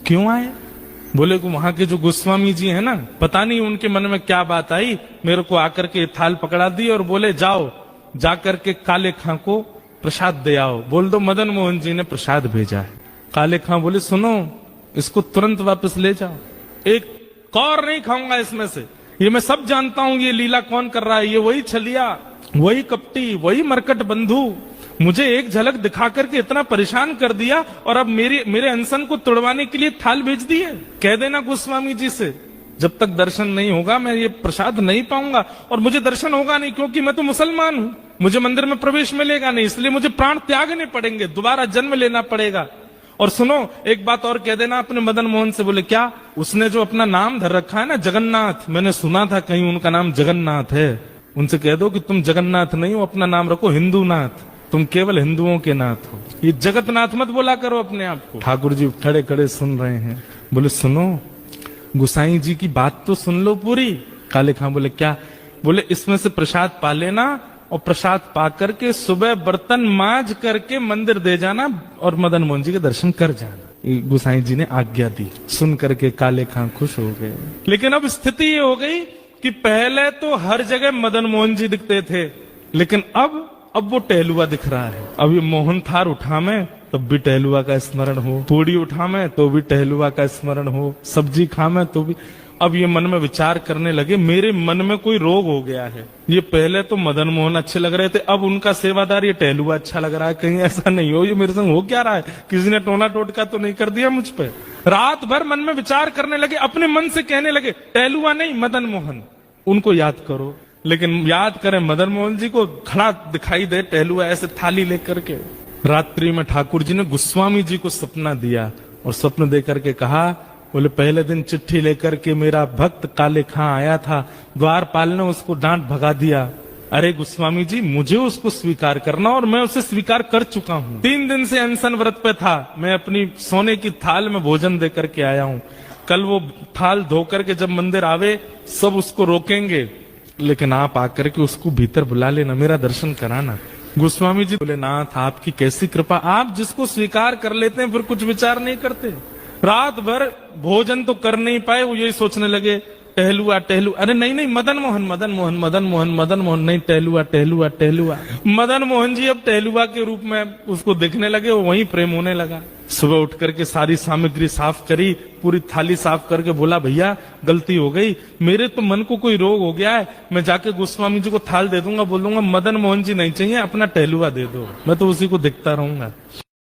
क्यों आए? बोले को वहां के जो गोस्वामी जी है ना, पता नहीं उनके मन में क्या बात आई, मेरे को आकर के थाल पकड़ा दी और बोले जाओ जाकर के काले खां को प्रसाद दे आओ, बोल दो मदन मोहन जी ने प्रसाद भेजा है। काले खां बोले सुनो, इसको तुरंत वापस ले जाओ, एक कौर नहीं खाऊंगा इसमें से, ये मैं सब जानता हूं ये लीला कौन कर रहा है, ये वही छलिया, वही कपटी, वही मरकट बंधु, मुझे एक झलक दिखा करके इतना परेशान कर दिया और अब मेरे अनशन को तोड़वाने के लिए थाल भेज दी है। कह देना गोस्वामी जी से जब तक दर्शन नहीं होगा मैं ये प्रसाद नहीं पाऊंगा, और मुझे दर्शन होगा नहीं क्योंकि मैं तो मुसलमान हूं, मुझे मंदिर में प्रवेश मिलेगा नहीं, इसलिए मुझे प्राण त्यागने पड़ेंगे, दोबारा जन्म लेना पड़ेगा। और सुनो एक बात और कह देना अपने मदन मोहन से। बोले क्या? उसने जो अपना नाम धर रखा है ना जगन्नाथ, मैंने सुना था कहीं उनका नाम जगन्नाथ है, उनसे कह दो कि तुम जगन्नाथ नहीं हो, अपना नाम रखो हिंदूनाथ, तुम केवल हिंदुओं के नाथ हो, ये जगतनाथ मत बोला करो अपने आप को। ठाकुर जी खड़े खड़े सुन रहे हैं। बोले सुनो गुसाई जी की बात तो सुन लो पूरी। काले खां बोले क्या? बोले इसमें से प्रसाद पा लेना और प्रसाद पा करके सुबह बर्तन मांज करके मंदिर दे जाना और मदन मोहन जी के दर्शन कर जाना। गुसाई जी ने आज्ञा दी। सुन करके काले खां खुश हो गए। लेकिन अब स्थिति ये हो गई कि पहले तो हर जगह मदन मोहन जी दिखते थे, लेकिन अब वो टहलुआ दिख रहा है। अब ये मोहन थार उठा मैं तब भी टहलुआ का स्मरण हो, पूड़ी उठा मैं तो भी टहलुआ का स्मरण हो, सब्जी खा मैं तो भी। अब ये मन में विचार करने लगे मेरे मन में कोई रोग हो गया है, ये पहले तो मदन मोहन अच्छे लग रहे थे, अब उनका सेवादार ये टहलुआ अच्छा लग रहा है, कहीं ऐसा नहीं हो ये मेरे संग हो क्या रहा है, किसी ने टोना टोटका तो नहीं कर दिया मुझ पे। रात भर मन में विचार करने लगे, अपने मन से कहने लगे टहलुआ नहीं मदन मोहन, उनको याद करो। लेकिन याद करें मदन मोहन जी को खड़ा दिखाई दे टहलुआ ऐसे थाली लेकर के। रात्रि में ठाकुर जी ने गोस्वामी जी को सपना दिया और स्वप्न देकर के कहा, बोले पहले दिन चिट्ठी लेकर के मेरा भक्त काले खां आया था, द्वारपाल ने उसको डांट भगा दिया। अरे गोस्वामी जी मुझे उसको स्वीकार करना और मैं उसे स्वीकार कर चुका हूँ। 3 दिन से अनशन व्रत पे था, मैं अपनी सोने की थाल में भोजन दे करके आया हूँ, कल वो थाल धो करके जब मंदिर आवे सब उसको रोकेंगे, लेकिन आप आकर के उसको भीतर बुला लेना, मेरा दर्शन कराना। गोस्वामी जी बोले नाथ आपकी कैसी कृपा, आप जिसको स्वीकार कर लेते हैं फिर कुछ विचार नहीं करते। रात भर भोजन तो कर नहीं पाए, वो यही सोचने लगे टहलुआ टहलुआ, अरे नहीं नहीं मदन मोहन मदन मोहन मदन मोहन मदन मोहन नहीं टहलुआ टहलुआ टहलुआ। मदन मोहन जी अब टहलुआ के रूप में उसको देखने लगे, वो वहीं प्रेम होने लगा। सुबह उठ करके सारी सामग्री साफ करी, पूरी थाली साफ करके बोला भैया गलती हो गई, मेरे तो मन को कोई रोग हो गया है, मैं जाके गोस्वामी जी को थाल दे दूंगा, बोल दूंगा मदन मोहन जी नहीं चाहिए अपना टहलुआ दे दो, मैं तो उसी को देखता रहूंगा।